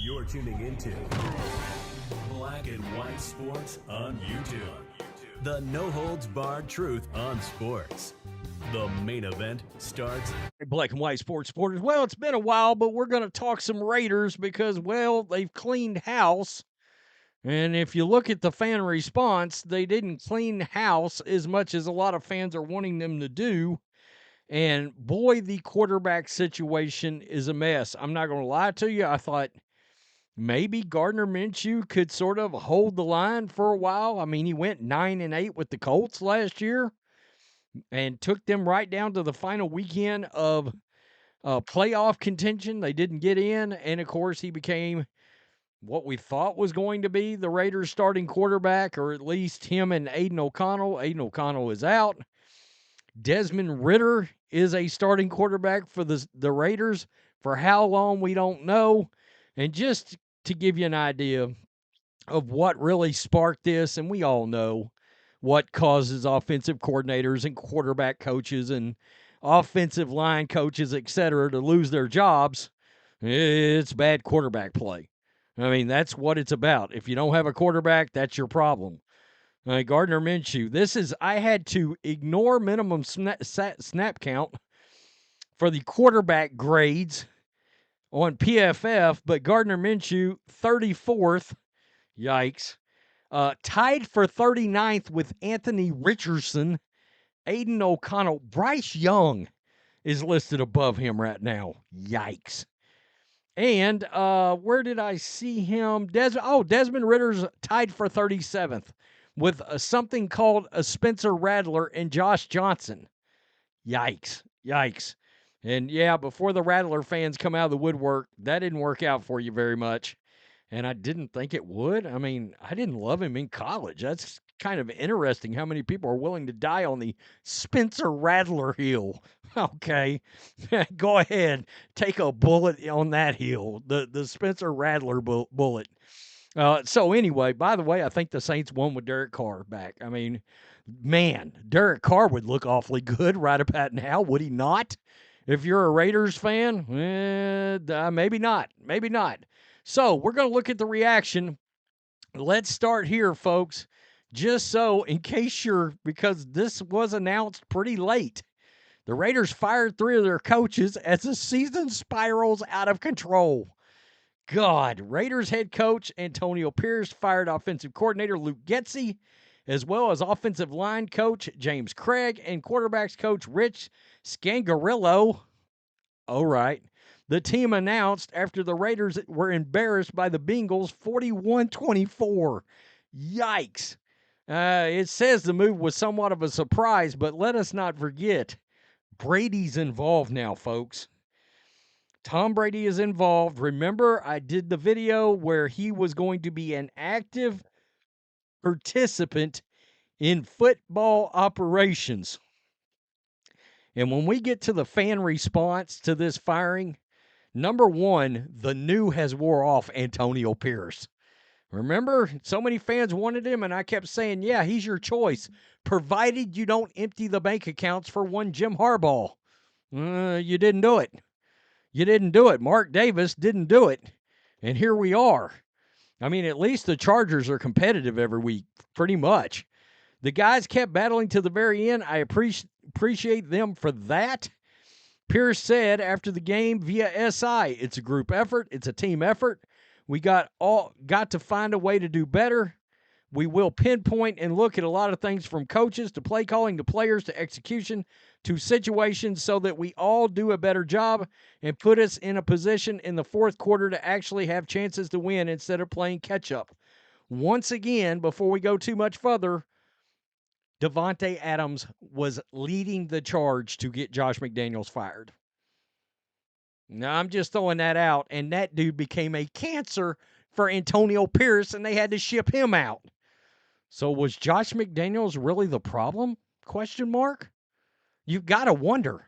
You're tuning into Black and White Sports on YouTube. The no-holds-barred truth on sports. The main event starts. Black and White Sports supporters. Well, it's been a while, but we're going to talk some Raiders because, well, they've cleaned house. And if you look at the fan response, they didn't clean house as much as a lot of fans are wanting them to do. And boy, the quarterback situation is a mess. I'm not going to lie to you. I thought maybe Gardner Minshew could sort of hold the line for a while. I mean, he went 9-8 with the Colts last year and took them right down to the final weekend of playoff contention. They didn't get in. And of course, he became what we thought was going to be the Raiders starting quarterback, or at least him and Aiden O'Connell. Aiden O'Connell is out. Desmond Ritter is a starting quarterback for the Raiders. For how long, we don't know. And just to give you an idea of what really sparked this, and we all know what causes offensive coordinators and quarterback coaches and offensive line coaches, etc., to lose their jobs, it's bad quarterback play. I mean, that's what it's about. If you don't have a quarterback, that's your problem. Gardner Minshew. I had to ignore minimum snap count for the quarterback grades on PFF, but Gardner Minshew, 34th. Yikes. Tied for 39th with Anthony Richardson, Aiden O'Connell. Bryce Young is listed above him right now. Yikes. And where did I see him? Desmond Ritter's tied for 37th with something called a Spencer Rattler and Josh Johnson. Yikes. Yikes. And yeah, before the Rattler fans come out of the woodwork, that didn't work out for you very much. And I didn't think it would. I mean, I didn't love him in college. That's kind of interesting how many people are willing to die on the Spencer Rattler hill. Okay, go ahead. Take a bullet on that hill, the Spencer Rattler bullet. So anyway, by the way, I think the Saints won with Derek Carr back. I mean, man, Derek Carr would look awfully good right about now, would he not? If you're a Raiders fan, maybe not. Maybe not. So we're going to look at the reaction. Let's start here, folks. Just so, in case because this was announced pretty late. The Raiders fired 3 of their coaches as the season spirals out of control. God, Raiders head coach Antonio Pierce fired offensive coordinator Luke Getsy, as well as offensive line coach James Craig and quarterbacks coach Rich Scangarillo. All right. The team announced after the Raiders were embarrassed by the Bengals 41-24. Yikes. It says the move was somewhat of a surprise, but let us not forget, Brady's involved now, folks. Tom Brady is involved. Remember, I did the video where he was going to be an active participant in football operations. And when we get to the fan response to this firing, number one, the new has wore off Antonio Pierce. Remember, so many fans wanted him, and I kept saying, yeah, he's your choice, provided you don't empty the bank accounts for one Jim Harbaugh. You didn't do it. You didn't do it. Mark Davis didn't do it. And here we are. I mean, at least the Chargers are competitive every week, pretty much. The guys kept battling to the very end. I appreciate them for that. Pierce said after the game via SI, it's a group effort. It's a team effort. We got to find a way to do better. We will pinpoint and look at a lot of things from coaches to play calling to players to execution to situations so that we all do a better job and put us in a position in the fourth quarter to actually have chances to win instead of playing catch up. Once again, before we go too much further, Davante Adams was leading the charge to get Josh McDaniels fired. Now, I'm just throwing that out, and that dude became a cancer for Antonio Pierce, and they had to ship him out. So was Josh McDaniels really the problem? Question mark? You've got to wonder.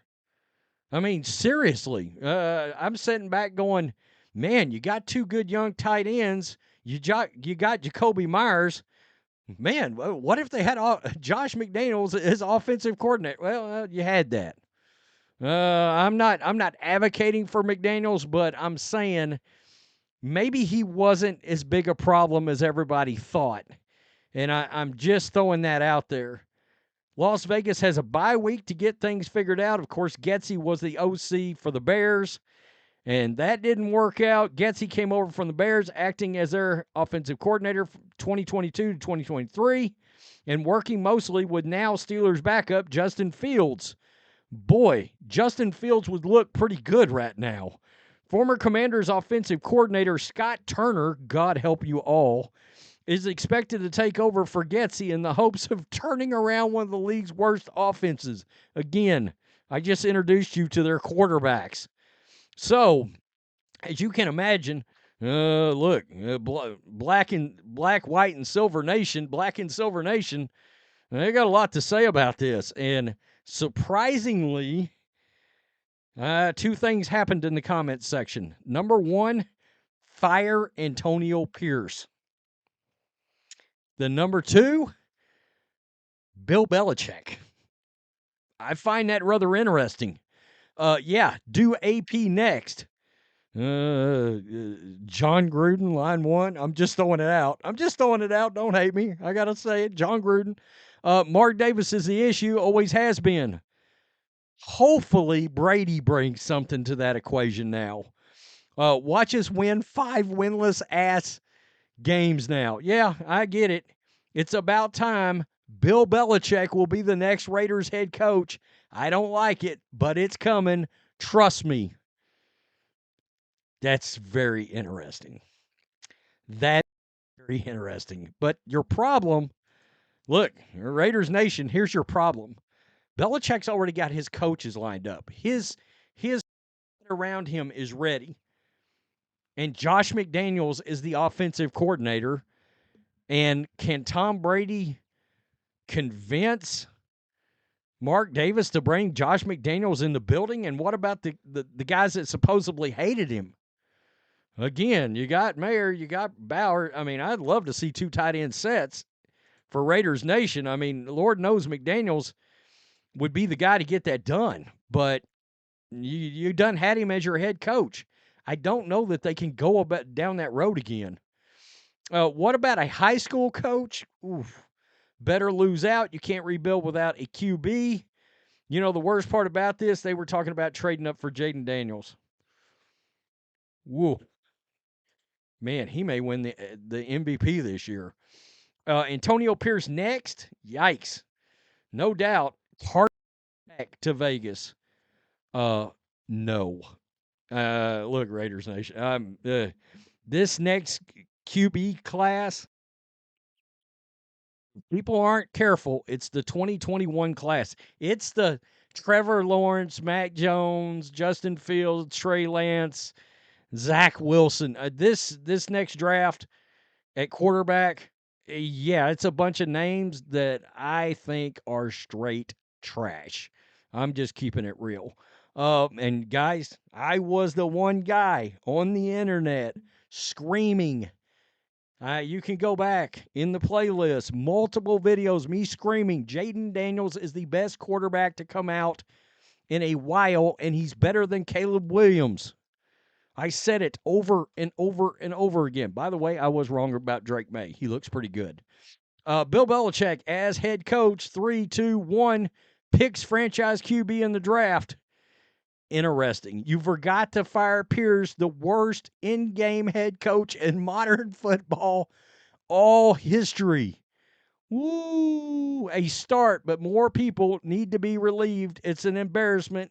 I mean, seriously, I'm sitting back going, man, you got 2 good young tight ends. You got Jacoby Myers. Man, what if they had Josh McDaniels as offensive coordinator? Well, you had that. I'm not advocating for McDaniels, but I'm saying maybe he wasn't as big a problem as everybody thought. And I'm just throwing that out there. Las Vegas has a bye week to get things figured out. Of course, Getsy was the OC for the Bears, and that didn't work out. Getsy came over from the Bears, acting as their offensive coordinator from 2022 to 2023, and working mostly with now Steelers backup Justin Fields. Boy, Justin Fields would look pretty good right now. Former Commanders offensive coordinator Scott Turner, God help you all, is expected to take over for Getsy in the hopes of turning around one of the league's worst offenses. Again, I just introduced you to their quarterbacks. So, as you can imagine, look, black, white, and silver nation, black and silver nation, they got a lot to say about this. And surprisingly, two things happened in the comments section. Number one, fire Antonio Pierce. The number two, Bill Belichick. I find that rather interesting. Yeah, do AP next. John Gruden, line one. I'm just throwing it out. Don't hate me. I got to say it. John Gruden. Mark Davis is the issue, always has been. Hopefully, Brady brings something to that equation now. Watch us win 5 winless ass games now. Yeah, I get it. It's about time. Bill Belichick will be the next Raiders head coach. I don't like it, but it's coming. Trust me. That's very interesting. That's very interesting. But your problem, look, Raiders Nation, here's your problem. Belichick's already got his coaches lined up. His around him is ready. And Josh McDaniels is the offensive coordinator. And can Tom Brady convince Mark Davis to bring Josh McDaniels in the building? And what about the guys that supposedly hated him? Again, you got Mayer, you got Bauer. I mean, I'd love to see 2 tight end sets for Raiders Nation. I mean, Lord knows McDaniels would be the guy to get that done. But you done had him as your head coach. I don't know that they can go down that road again. What about a high school coach? Oof. Better lose out. You can't rebuild without a QB. You know, the worst part about this, they were talking about trading up for Jaden Daniels. Woo. Man, he may win the MVP this year. Antonio Pierce next. Yikes. No doubt. Hard back to Vegas. No. Look, Raiders Nation. This next QB class, people aren't careful. It's the 2021 class. It's the Trevor Lawrence, Mac Jones, Justin Fields, Trey Lance, Zach Wilson. This next draft at quarterback, yeah, it's a bunch of names that I think are straight trash. I'm just keeping it real. And guys, I was the one guy on the internet screaming. You can go back in the playlist, multiple videos, me screaming, Jaden Daniels is the best quarterback to come out in a while, and he's better than Caleb Williams. I said it over and over and over again. By the way, I was wrong about Drake May. He looks pretty good. Bill Belichick as head coach, 3, 2, 1, picks franchise QB in the draft. Interesting. You forgot to fire Pierce, the worst in-game head coach in modern football, all history. Woo! A start, but more people need to be relieved. It's an embarrassment.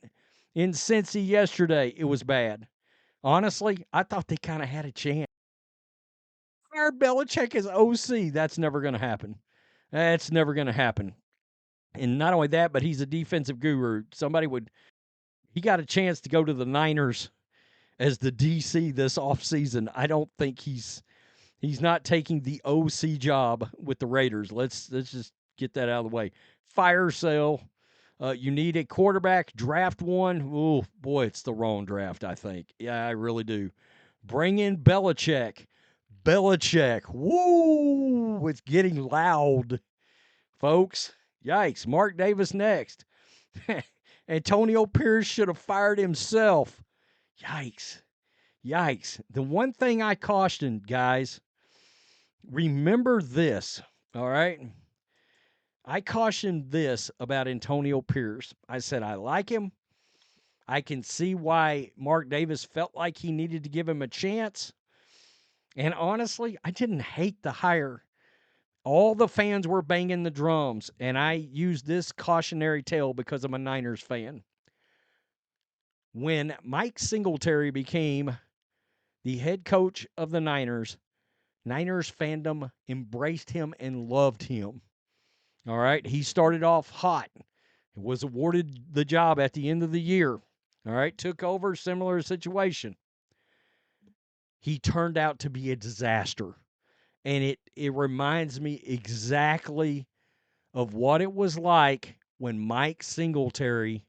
In Cincy yesterday, it was bad. Honestly, I thought they kind of had a chance. Fire Belichick as OC. That's never going to happen. That's never going to happen. And not only that, but he's a defensive guru. He got a chance to go to the Niners as the DC this offseason. I don't think he's not taking the OC job with the Raiders. Let's just get that out of the way. Fire sale. You need a quarterback. Draft one. Oh, boy, it's the wrong draft, I think. Yeah, I really do. Bring in Belichick. Woo! It's getting loud, folks. Yikes. Mark Davis next. Antonio Pierce should have fired himself. Yikes. Yikes. The one thing I cautioned, guys, remember this, all right? I cautioned this about Antonio Pierce. I said, I like him. I can see why Mark Davis felt like he needed to give him a chance. And honestly, I didn't hate the hire. All the fans were banging the drums, and I used this cautionary tale because I'm a Niners fan. When Mike Singletary became the head coach of the Niners fandom embraced him and loved him. All right. He started off hot, was awarded the job at the end of the year. All right. Took over, similar situation. He turned out to be a disaster. And it reminds me exactly of what it was like when Mike Singletary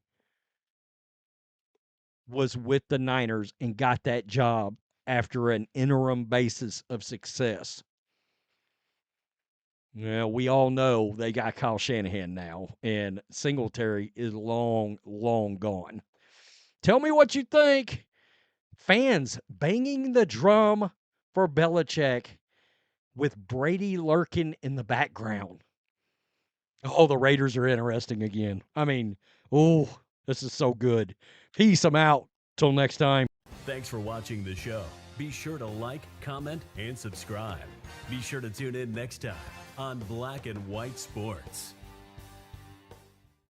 was with the Niners and got that job after an interim basis of success. Well, we all know they got Kyle Shanahan now, and Singletary is long, long gone. Tell me what you think. Fans banging the drum for Belichick with Brady lurking in the background. Oh, the Raiders are interesting again. I mean, oh, this is so good. Peace. I'm out. Till next time. Thanks for watching the show. Be sure to like, comment, and subscribe. Be sure to tune in next time on Black and White Sports.